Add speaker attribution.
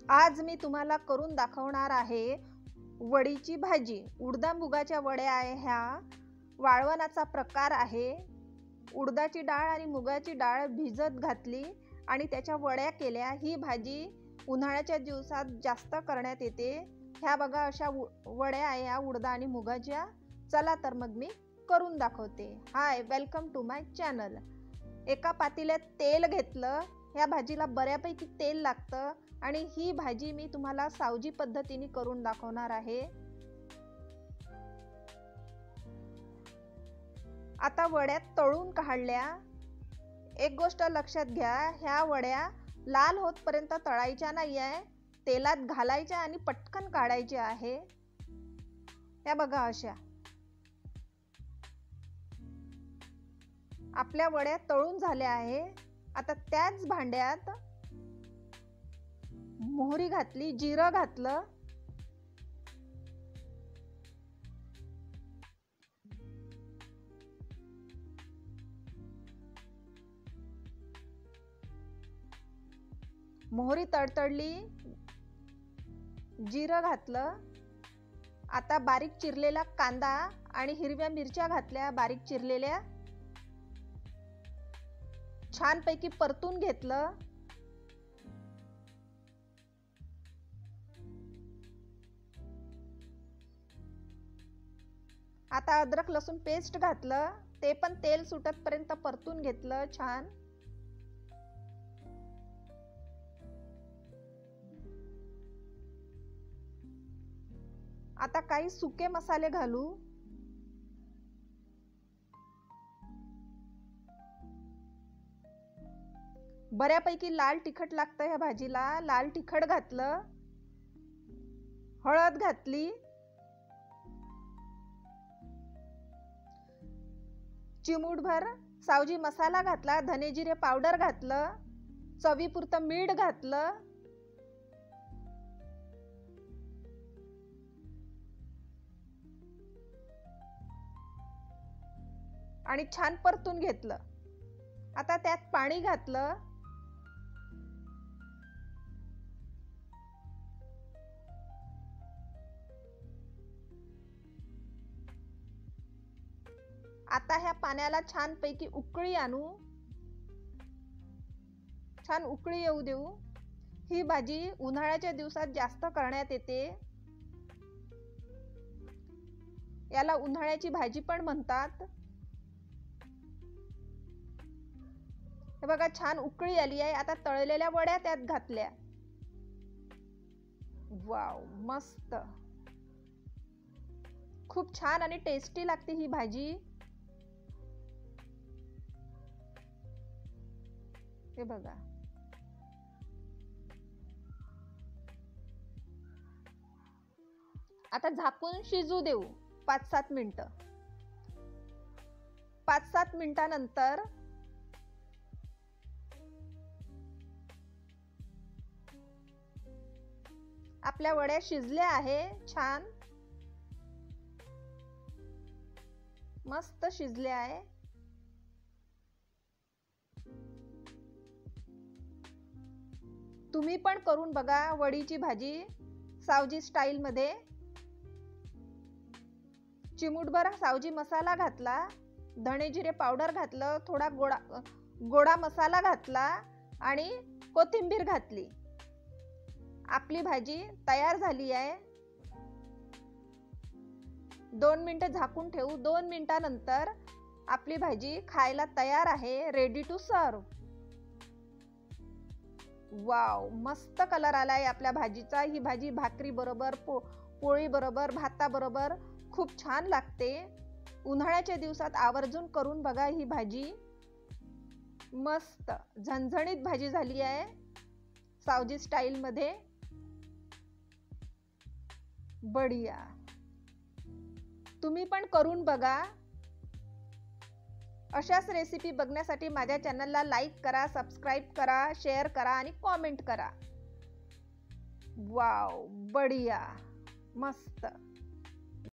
Speaker 1: आज मी तुम्हाला करून दाखवणार आहे वडीची भाजी। उडदा मुगाच्या वड्या आहे ह्या। वाळवणाचा प्रकार आहे। उडदाची डाळ आणि मुगाची डाळ भिजत घातली आणि त्याच्या वड्या केल्या। ही भाजी उन्हाळ्याच्या दिवसात जास्त करण्यात येते। ह्या बघा अशा वड्या आहे या उडदा आणि मुगाच्या। चला तर मग मी करून दाखवते। हाय, वेलकम टू माय चॅनल। एका पातेल्यात तेल घेतलं। ह्या भाजीला बऱ्यापैकी तेल लागतं आणि ही भाजी मी तुम्हाला सावजी पद्धतीने करून दाखवणार आहे। आता वड्या तळून काढल्या। एक गोष्ट लक्षात घ्या, ह्या वड्या लाल होतपर्यंत तळायच्या नाहीये, तेलात घालायच्या आणि पटकन काढायच्या आहे। या बघा अशा आपल्या वड्या तळून झाल्या आहे। आता त्याच भांड्यात मोहरी घातली, जिरं घातलं, मोहरी तडतडली, जिरं घातलं। आता बारीक चिरलेला कांदा आणि हिरव्या मिरच्या घातल्या बारीक चिरलेल्या। छानपैकी परतून घेतलं। आता अद्रक लसूण पेस्ट घातलं, ते पण तेल सुटतपर्यंत परतून घेतलं छान। आता काही सुके मसाले घालू। बऱ्यापैकी लाल तिखट लागतं ह्या भाजीला। लाल तिखट घातलं, हळद घातली, चिमूटभर सावजी मसाला घातला, धने जिरे पावडर घातलं, चवीपुरतं मीठ घातलं, आणि छान परतून घेतलं। आता त्यात पाणी घातलं। आता ह्या पाण्याला छानपैकी उकळी आणू, छान उकळी येऊ देऊ। ही भाजी उन्हाळ्याच्या दिवसात जास्त करण्यात येते। याला उन्हाळ्याची भाजी पण म्हणतात। हे बघा छान उकळी आली आहे। आता तळलेल्या वड्या त्यात घातल्या। वाव, मस्त, खूप छान आणि टेस्टी लागते ही भाजी। हे बघा आता झाकून शिजू देऊ 5-7 मिनिटं। 5-7 मिनिटांनंतर आपल्या वड्या शिजल्या आहे, छान मस्त शिजल्या आहे। तुम्ही पण करून बघा वडीची भाजी सावजी स्टाईल मध्ये। चिमूटभर सावजी मसाला घातला, धणे जिरे पावडर घातलं, थोडा गोडा मसाला घातला आणि कोथिंबीर घातली। आपली भाजी तयार झाली आहे। 2 मिनिटं झाकून ठेवू। 2 मिनिटांनंतर आपली भाजी खायला तयार आहे, रेडी टू सर्व। वाव, मस्त कलर आलाय आपल्या भाजीचा। ही भाजी भाकरी बरोबर, पोळी बरोबर, भाता बरोबर खूप छान लागते। उन्हाळ्याच्या दिवसात आवर्जून करून बघा ही भाजी। मस्त झणझणीत भाजी झाली आहे सावजी स्टाईल मध्ये। बढिया, तुम्ही पण करून बघा। अशाच रेसिपी बघण्यासाठी माझ्या चॅनलला लाईक करा, सबस्क्राइब करा, शेअर करा आणि कमेंट करा। वाव, बढिया, मस्त।